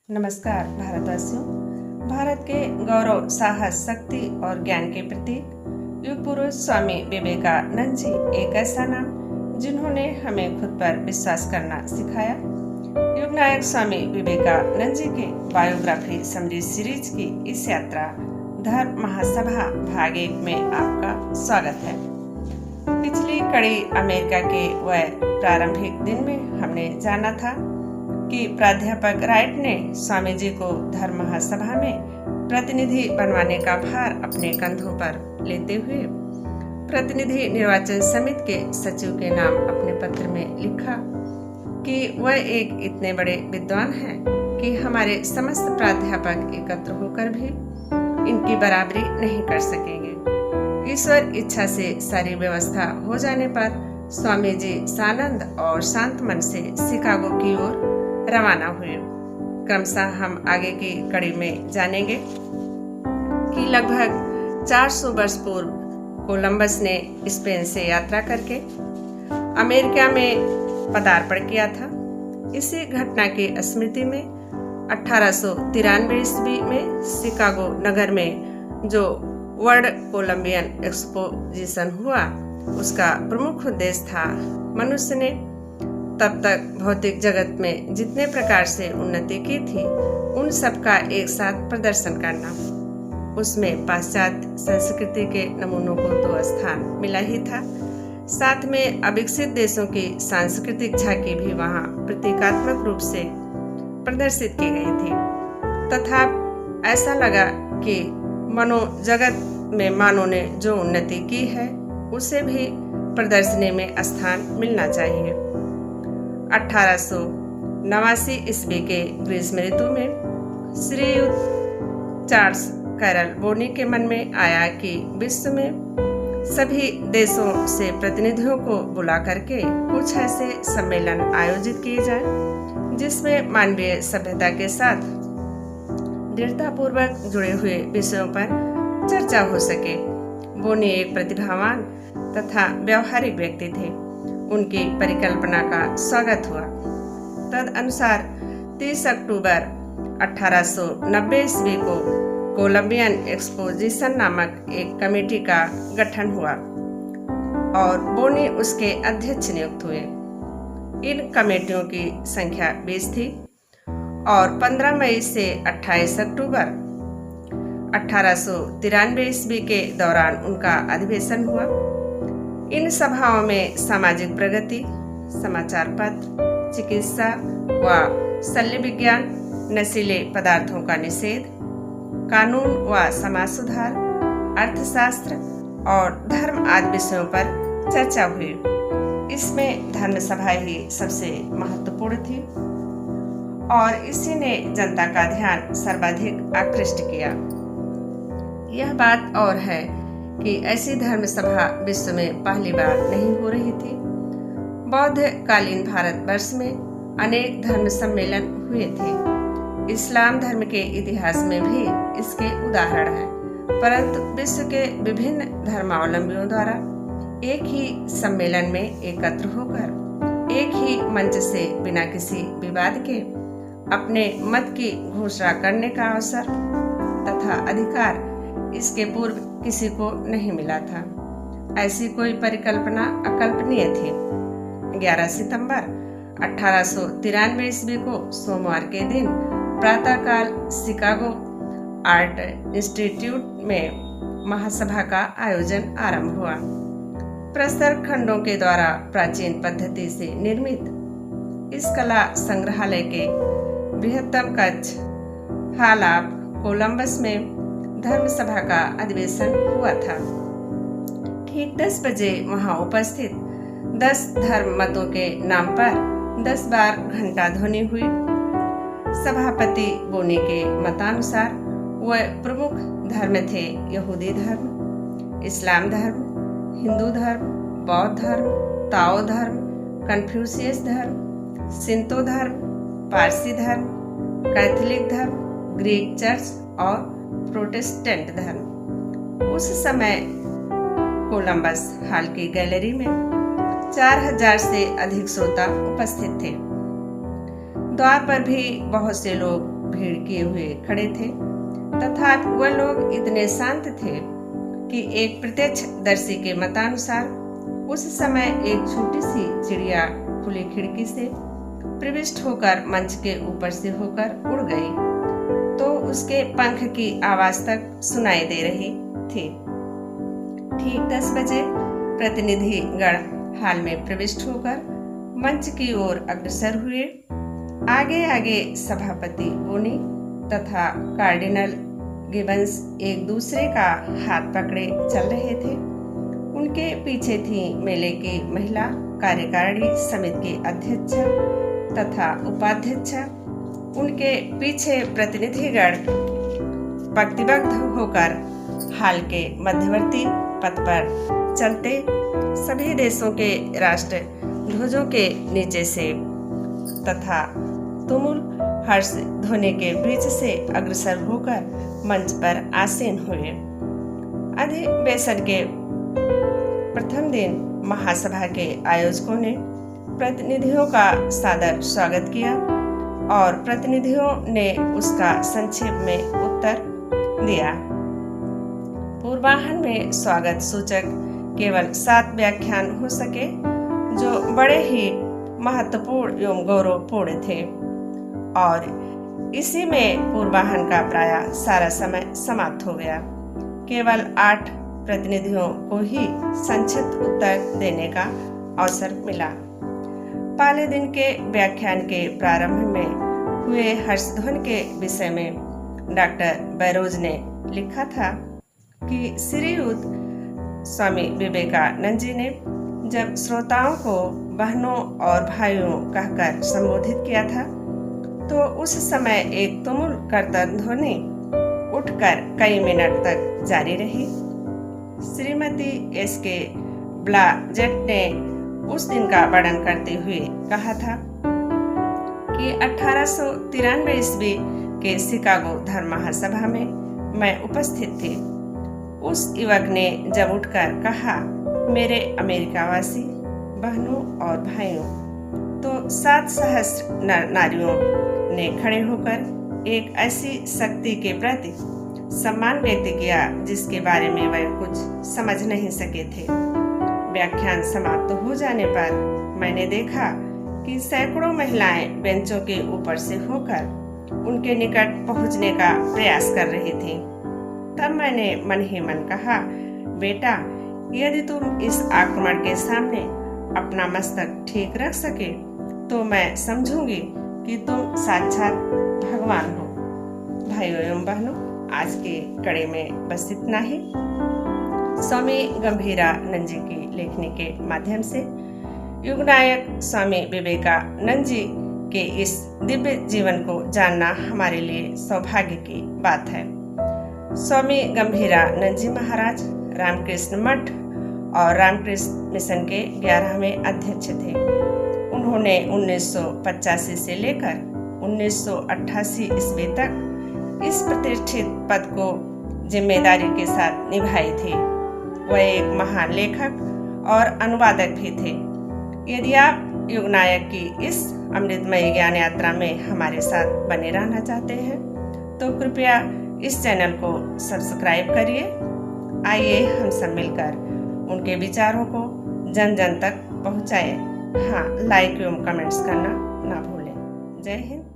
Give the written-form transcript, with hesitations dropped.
नमस्कार भारतवासियों। भारत के गौरव, साहस, शक्ति और ज्ञान के प्रतीक युग पुरुष स्वामी विवेकानंद जी एक ऐसा नाम जिन्होंने हमें खुद पर विश्वास करना सिखाया। युग नायक स्वामी विवेकानंद जी के बायोग्राफी समरी सीरीज की इस यात्रा धर्म महासभा भाग 1 में आपका स्वागत है। पिछली कड़ी अमेरिका के वह प्रारंभिक दिन में हमने जाना था कि प्राध्यापक राइट ने स्वामी जी को धर्म महासभा में प्रतिनिधि बनवाने का भार अपने कंधों पर लेते हुए प्रतिनिधि निर्वाचन समिति के सचिव के नाम अपने पत्र में लिखा कि वह एक इतने बड़े विद्वान हैं कि हमारे समस्त प्राध्यापक एकत्र होकर भी इनकी बराबरी नहीं कर सकेंगे। ईश्वर इच्छा से सारी व्यवस्था हो जाने पर स्वामी जी सानंद और शांत मन से शिकागो की ओर रवाना हुए। क्रमशः हम आगे की कड़ी में जानेंगे कि लगभग 400 वर्ष पूर्व कोलंबस ने स्पेन से यात्रा करके अमेरिका में पदार्पण किया था। इसी घटना की स्मृति में 1893 ईस्वी में शिकागो नगर में जो वर्ल्ड कोलंबियन एक्सपोजिशन हुआ, उसका प्रमुख उद्देश्य था मनुष्य ने तब तक भौतिक जगत में जितने प्रकार से उन्नति की थी उन सब का एक साथ प्रदर्शन करना। उसमें पाश्चात्य संस्कृति के नमूनों को तो स्थान मिला ही था, साथ में अविकसित देशों की सांस्कृतिक झांकी भी वहां प्रतीकात्मक रूप से प्रदर्शित की गई थी। तथा ऐसा लगा कि मनोजगत में मानव ने जो उन्नति की है उसे भी प्रदर्शनी में स्थान मिलना चाहिए। 1889 ईस्वी के ग्रीष्म ऋतु में श्रीयुत चार्ल्स कैरल बोनी के मन में आया कि विश्व में सभी देशों से प्रतिनिधियों को बुला करके कुछ ऐसे सम्मेलन आयोजित किए जाएं जिसमें मानवीय सभ्यता के साथ दृढ़तापूर्वक जुड़े हुए विषयों पर चर्चा हो सके। बोनी एक प्रतिभावान तथा व्यावहारिक व्यक्ति थे। उनकी परिकल्पना का स्वागत हुआ। तद अनुसार 30 अक्टूबर 1890 ईस्वी को कोलंबियन एक्सपोजिशन नामक एक कमेटी का गठन हुआ और बोनी उसके अध्यक्ष नियुक्त हुए। इन कमेटियों की संख्या 20 थी और 15 मई से 28 अक्टूबर 1893 ईस्वी के दौरान उनका अधिवेशन हुआ। इन सभाओं में सामाजिक प्रगति, समाचार पत्र, चिकित्सा व शल्य विज्ञान, नशीले पदार्थों का निषेध, कानून व समाज सुधार, अर्थशास्त्र और धर्म आदि विषयों पर चर्चा हुई। इसमें धर्म सभा ही सबसे महत्वपूर्ण थी और इसी ने जनता का ध्यान सर्वाधिक आकृष्ट किया। यह बात और है कि ऐसी धर्म सभा विश्व में पहली बार नहीं हो रही थी। बौद्ध कालीन भारतवर्ष में अनेक धर्म सम्मेलन हुए थे। इस्लाम धर्म के इतिहास में भी इसके उदाहरण हैं, परंतु विश्व के विभिन्न धर्मावलंबियों द्वारा एक ही सम्मेलन में एकत्र होकर एक ही मंच से बिना किसी विवाद के अपने मत की घोषणा करने का अवसर तथा अधिकार इसके पूर्व किसी को नहीं मिला था। ऐसी कोई परिकल्पना अकल्पनीय थी। 11 सितंबर 1893 ईस्वी को सोमवार के दिन प्रातःकाल शिकागो आर्ट इंस्टीट्यूट में महासभा का आयोजन आरंभ हुआ। प्रस्तर खंडों के द्वारा प्राचीन पद्धति से निर्मित इस कला संग्रहालय के बृहत्तम कक्ष हॉल ऑफ कोलंबस में धर्म सभा का अधिवेशन हुआ था। ठीक 10 बजे वहां उपस्थित 10 धर्म मतों के नाम पर 10 बार घंटा ध्वनि हुई। सभापति बोनी के मतानुसार वह प्रमुख धर्म थे यहूदी धर्म, इस्लाम धर्म, हिंदू धर्म, बौद्ध धर्म, ताओ धर्म, कन्फ्यूशियस धर्म, शिंतो धर्म, पारसी धर्म, कैथोलिक धर्म, ग्रीक चर्च और प्रोटेस्टेंट धर्म। उस समय कोलंबस हॉल की गैलरी में 4000 से अधिक श्रोता उपस्थित थे। द्वार पर भी बहुत से लोग भीड़ किए हुए खड़े थे, तथा वह लोग इतने शांत थे कि एक प्रत्यक्षदर्शी के मतानुसार उस समय एक छोटी सी चिड़िया खुली खिड़की से प्रविष्ट होकर मंच के ऊपर से होकर उड़ गई, तो उसके पंख की आवाज तक सुनाई दे रही थी। ठीक 10 बजे प्रतिनिधि गण हाल में प्रविष्ट होकर मंच की ओर अग्रसर हुए। आगे आगे सभापति बोनी तथा कार्डिनल गिबन्स एक दूसरे का हाथ पकड़े चल रहे थे। उनके पीछे थी मेले की महिला कार्यकारिणी समिति की अध्यक्ष तथा उपाध्यक्ष। उनके पीछे प्रतिनिधिगण पंक्तिबद्ध होकर हाल के मध्यवर्ती पथ पर चलते सभी देशों के राष्ट्र ध्वजों के नीचे से तथा तुमुल हर्ष ध्वनि के बीच से अग्रसर होकर मंच पर आसीन हुए। अधिवेशन के प्रथम दिन महासभा के आयोजकों ने प्रतिनिधियों का सादर स्वागत किया और प्रतिनिधियों ने उसका संक्षेप में उत्तर दिया। पूर्वाह्न में स्वागत सूचक केवल 7 व्याख्यान हो सके, जो बड़े ही महत्वपूर्ण एवं गौरवपूर्ण थे, और इसी में पूर्वाह्न का प्रायः सारा समय समाप्त हो गया। केवल 8 प्रतिनिधियों को ही संक्षिप्त उत्तर देने का अवसर मिला। पहले दिन के व्याख्यान के प्रारंभ में हुए हर्षध्वनि के विषय में डॉक्टर बैरोज ने लिखा था कि श्रीयुत स्वामी विवेकानंद जी ने जब श्रोताओं को बहनों और भाइयों कहकर संबोधित किया था, तो उस समय एक तुमुल कर्तन ध्वनि उठकर कई मिनट तक जारी रही। श्रीमती एस.के. ब्लाजेट ने उस दिन का वर्णन करते हुए कहा था कि 1893 ईस्वी के शिकागो धर्म महासभा में मैं उपस्थित थी। उस युवक ने जब उठकर कहा, मेरे अमेरिकावासी बहनों और भाइयों, तो 7 सहस्र नारियों ने खड़े होकर एक ऐसी शक्ति के प्रति सम्मान व्यक्त किया जिसके बारे में वह कुछ समझ नहीं सके थे। व्याख्यान समाप्त हो जाने पर मैंने देखा कि सैकड़ों महिलाएं बेंचों के ऊपर से होकर उनके निकट पहुंचने का प्रयास कर रही थी। तब मैंने मन ही मन कहा, बेटा, यदि तुम इस आक्रमण के सामने अपना मस्तक ठीक रख सके तो मैं समझूंगी कि तुम साक्षात भगवान हो। भाइयों एवं बहनों, आज के कड़े में बस इतना ही। स्वामी गंभीरानंद जी की लेखनी के माध्यम से युगनायक स्वामी विवेकानंद जी के इस दिव्य जीवन को जानना हमारे लिए सौभाग्य की बात है। स्वामी गंभीरानंद जी महाराज रामकृष्ण मठ और रामकृष्ण मिशन के 11वें अध्यक्ष थे। उन्होंने 1985 से लेकर 1988 ईस्वी तक इस प्रतिष्ठित पद को जिम्मेदारी के साथ निभाई थी। वह एक महान लेखक और अनुवादक भी थे। यदि आप युगनायक की इस अमृतमयी ज्ञान यात्रा में हमारे साथ बने रहना चाहते हैं तो कृपया इस चैनल को सब्सक्राइब करिए। आइए हम सब मिलकर उनके विचारों को जन जन तक पहुंचाएं। हाँ, लाइक एवं कमेंट्स करना ना भूलें। जय हिंद।